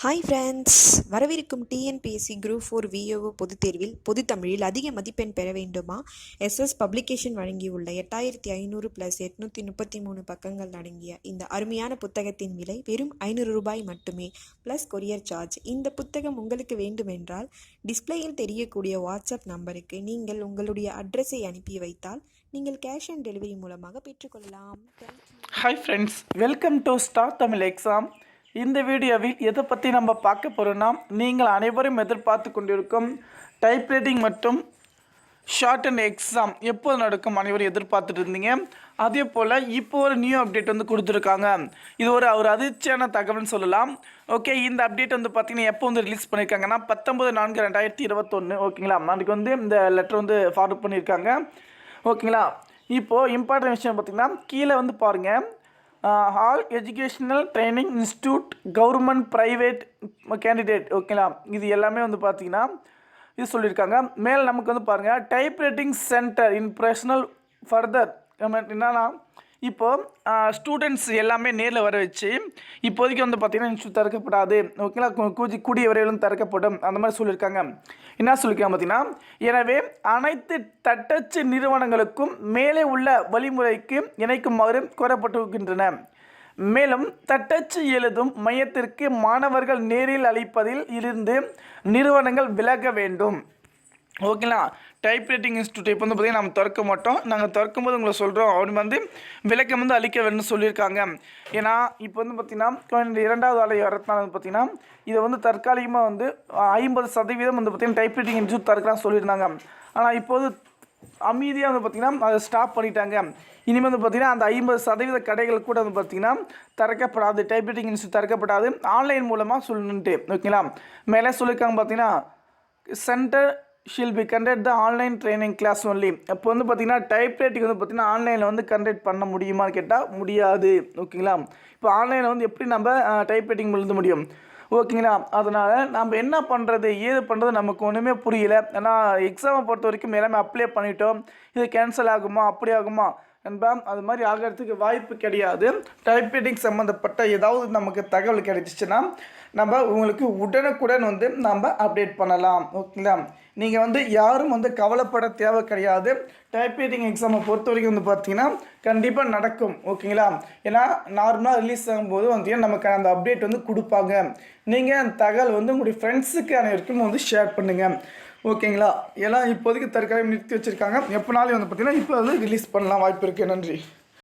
Hi friends, வரவிருக்கும் TNPSC group 4 விஓஓ பொதுத் தேர்வில் பொதுத்தமிழில் அதிக மதிப்பெண் பெற வேண்டுமா? எஸ்எஸ் பப்ளிகேஷன் வழங்கியுள்ள 8500 + 833 பக்கங்கள் அடங்கிய இந்த அருமையான புத்தகத்தின் விலை வெறும் 500 ரூபாய் மட்டுமே ப்ளஸ் கொரியர் சார்ஜ். இந்த புத்தகம் உங்களுக்கு வேண்டுமென்றால் டிஸ்பிளேயில் தெரியக்கூடிய வாட்ஸ்அப் நம்பருக்கு நீங்கள் உங்களுடைய அட்ரஸை அனுப்பி வைத்தால் நீங்கள் கேஷ் ஆன் டெலிவரி மூலமாக பெற்றுக்கொள்ளலாம். Hi friends, welcome to star Tamil exam. இந்த வீடியோவில் எதை பற்றி நம்ம பார்க்க போகிறோன்னா, நீங்கள் அனைவரும் எதிர்பார்த்து கொண்டிருக்கும் டைப்ரைட்டிங் மற்றும் ஷார்ட் அண்ட் எக்ஸாம் எப்போது நடக்கும் அனைவரும் எதிர்பார்த்துட்டு இருந்தீங்க. அதே போல் இப்போ ஒரு நியூ அப்டேட் வந்து கொடுத்துருக்காங்க. இது ஒரு அதிர்ச்சியான தகவல்னு சொல்லலாம். ஓகே, இந்த அப்டேட் வந்து பார்த்திங்கன்னா எப்போ வந்து ரிலீஸ் பண்ணியிருக்காங்கன்னா 19/4/2021. ஓகேங்களா, அன்றைக்கு வந்து இந்த லெட்டர் வந்து ஃபார்வர்ட் பண்ணியிருக்காங்க. ஓகேங்களா, இப்போது இம்பார்ட்டன்ட் விஷயம் பார்த்திங்கன்னா கீழே வந்து பாருங்கள், all educational training institute government private candidate. ஓகேங்களா, இது எல்லாமே வந்து பார்த்திங்கன்னா இது சொல்லியிருக்காங்க. மேலே நமக்கு வந்து பாருங்கள், typewriting centre in professional further என்னன்னா, இப்போது ஸ்டூடெண்ட்ஸ் எல்லாமே நேரில் வர வச்சு இப்போதைக்கு வந்து பார்த்திங்கன்னா இன்ஸ்டியூட் திறக்கப்படாது. ஓகேங்களா, கூடிய விரைவிலும் திறக்கப்படும் அந்த மாதிரி சொல்லியிருக்காங்க. என்ன சொல்லியிருக்காங்க பார்த்திங்கன்னா, எனவே அனைத்து தட்டச்சு நிறுவனங்களுக்கும் மேலே உள்ள வழிமுறைக்கு இணைக்குமாறு கோரப்பட்டிருக்கின்றன. மேலும் தட்டச்சு எழுதும் மையத்திற்கு மாணவர்கள் நேரில் அளிப்பதில் இருந்து நிறுவனங்கள் விலக வேண்டும். ஓகேங்களா, டைப்ரைட்டிங் இன்ஸ்டியூட் இப்போ வந்து பார்த்திங்கன்னா நம்ம திறக்க மாட்டோம், நாங்கள் திறக்கும்போது உங்களை சொல்கிறோம் அப்படின்னு வந்து விளக்கம் வந்து அளிக்க வேணும்னு சொல்லியிருக்காங்க. ஏன்னா இப்போ வந்து பார்த்திங்கன்னா இரண்டாவது அலை வரதுனால வந்து பார்த்திங்கன்னா இதை வந்து தற்காலிகமாக வந்து 50% வந்து பார்த்திங்கன்னா டைப்ரைட்டிங் இன்ஸ்டியூட் திறக்கலாம் சொல்லியிருந்தாங்க. ஆனால் இப்போது அமைதியாக வந்து பார்த்திங்கன்னா அதை ஸ்டாப் பண்ணிட்டாங்க. இனிமேல் வந்து பார்த்திங்கன்னா அந்த 50% கடைகள் கூட வந்து பார்த்திங்கன்னா திறக்கப்படாது, டைப்ரைட்டிங் இன்ஸ்டியூட் திறக்கப்படாது, ஆன்லைன் மூலமாக சொல்லணுன்ட்டு. ஓகேங்களா, மேலே சொல்லியிருக்காங்க பார்த்திங்கன்னா centre shall be conduct the online training class only. அப்போ வந்து பார்த்திங்கன்னா டைப்ரைட்டிங் வந்து பார்த்திங்கன்னா ஆன்லைனில் வந்து கண்டக்ட் பண்ண முடியுமான்னு கேட்டால் முடியாது. ஓகேங்களா, இப்போ ஆன்லைனில் வந்து எப்படி நம்ம டைப்ரைட்டிங் எழுத முடியும்? ஓகேங்களா, அதனால் நம்ம என்ன பண்ணுறது ஏது பண்ணுறது நமக்கு ஒன்றுமே புரியல. ஏன்னா எக்ஸாமை பொறுத்த வரைக்கும் எல்லாமே அப்ளை பண்ணிட்டோம், இது கேன்சல் ஆகுமா அப்படி ஆகுமா என்பா அது மாதிரி ஆகிறதுக்கு வாய்ப்பு கிடையாது. டைப்ரைட்டிங் சம்மந்தப்பட்ட ஏதாவது நமக்கு தகவல் கிடைச்சிச்சுன்னா நம்ம உங்களுக்கு உடனுக்குடன் வந்து நம்ம அப்டேட் பண்ணலாம். ஓகேங்களா, நீங்கள் வந்து யாரும் வந்து கவலைப்பட தேவை கிடையாது. டைப்ரைட்டிங் எக்ஸாமை பொறுத்த வரைக்கும் வந்து பார்த்தீங்கன்னா கண்டிப்பாக நடக்கும். ஓகேங்களா, ஏன்னா நார்மலாக ரிலீஸ் ஆகும்போது வந்து நமக்கு அந்த அப்டேட் வந்து கொடுப்பாங்க. நீங்கள் அந்த தகவல் வந்து உங்களுடைய ஃப்ரெண்ட்ஸுக்கு அனைவருக்கும் வந்து ஷேர் பண்ணுங்கள். ஓகேங்களா, எல்லாம் இப்போதைக்கு தற்காலிகம் நிறுத்தி வச்சுருக்காங்க. எப்போனாலும் வந்து பார்த்திங்கன்னா இப்போ வந்து ரிலீஸ் பண்ணலாம் வாய்ப்பு இருக்குது. நன்றி.